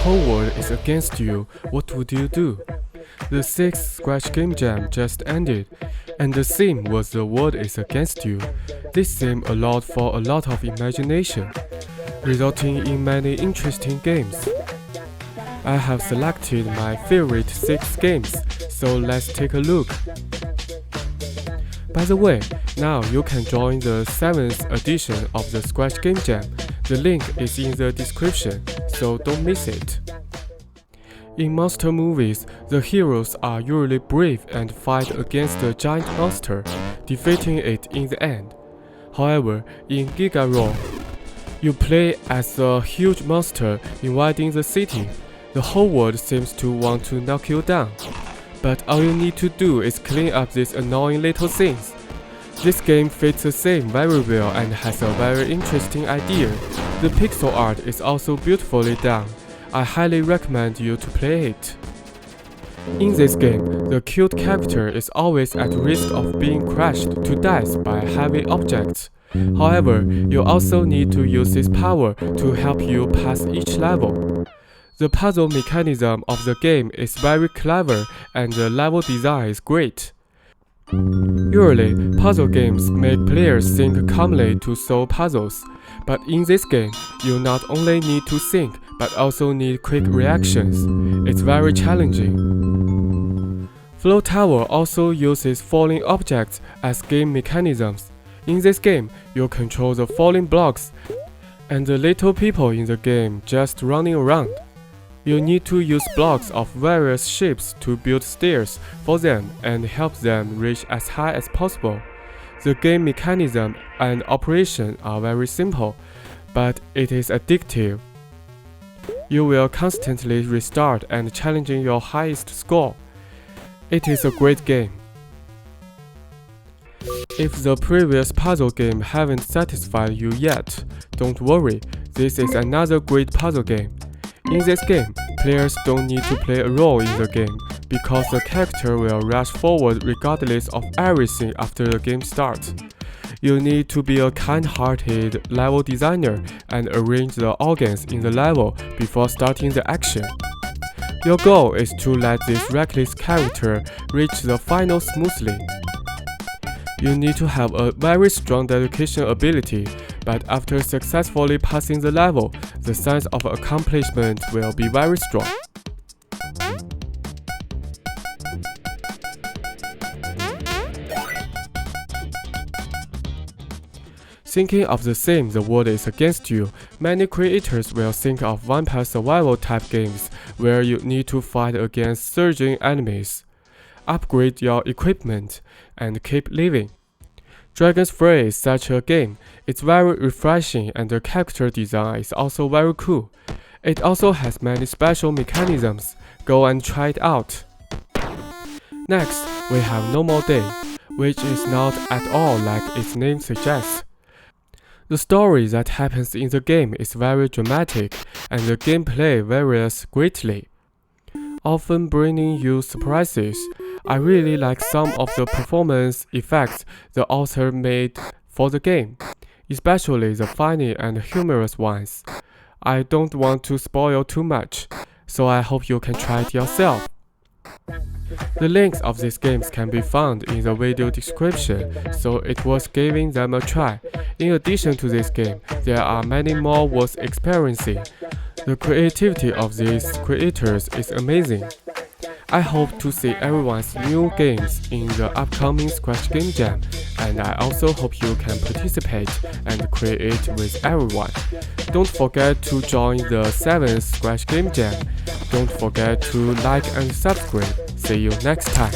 whole world is against you, what would you do? The 6th Scratch Game Jam just ended, and the theme was the world is against you. This theme allowed for a lot of imagination, resulting in many interesting games. I have selected my favorite 6 games, so let's take a look. By the way, now you can join the 7th edition of the Scratch Game Jam. The link is in the description, so don't miss it. In monster movies, the heroes are usually brave and fight against a giant monster, defeating it in the end. However, in Giga Roll, you play as a huge monster invading the city. The whole world seems to want to knock you down, but all you need to do is clean up these annoying little things. This game fits the theme very well and has a very interesting idea. The pixel art is also beautifully done. I highly recommend you to play it. In this game, the cute character is always at risk of being crushed to death by heavy objects. However, you also need to use this power to help you pass each level. The puzzle mechanism of the game is very clever and the level design is great. Usually, puzzle games make players think calmly to solve puzzles, but in this game, you not only need to think, but also need quick reactions. It's very challenging. Flow Tower also uses falling objects as game mechanisms. In this game, you control the falling blocks and the little people in the game just running around. You need to use blocks of various shapes to build stairs for them and help them reach as high as possible. The game mechanism and operation are very simple, but it is addictive. You will constantly restart and challenging your highest score. It is a great game. If the previous puzzle game haven't satisfied you yet, don't worry, this is another great puzzle game. In this game, players don't need to play a role in the game, because the character will rush forward regardless of everything after the game starts. You need to be a kind-hearted level designer and arrange the organs in the level before starting the action. Your goal is to let this reckless character reach the final smoothly. You need to have a very strong dedication ability, but after successfully passing the level, the sense of accomplishment will be very strong. Thinking of the theme the world is against you, many creators will think of vampire survival type games where you need to fight against surging enemies, upgrade your equipment, and keep living. Dragon's Free is such a game. It's very refreshing and the character design is also very cool. It also has many special mechanisms. Go and try it out. Next, we have No More Day, which is not at all like its name suggests. The story that happens in the game is very dramatic and the gameplay varies greatly, often bringing you surprises. I really like some of the performance effects the author made for the game, especially the funny and humorous ones. I don't want to spoil too much, so I hope you can try it yourself. The links of these games can be found in the video description, so it was giving them a try. In addition to this game, there are many more worth experiencing. The creativity of these creators is amazing. I hope to see everyone's new games in the upcoming Scratch Game Jam, and I also hope you can participate and create with everyone. Don't forget to join the 7th Scratch Game Jam. Don't forget to like and subscribe. See you next time.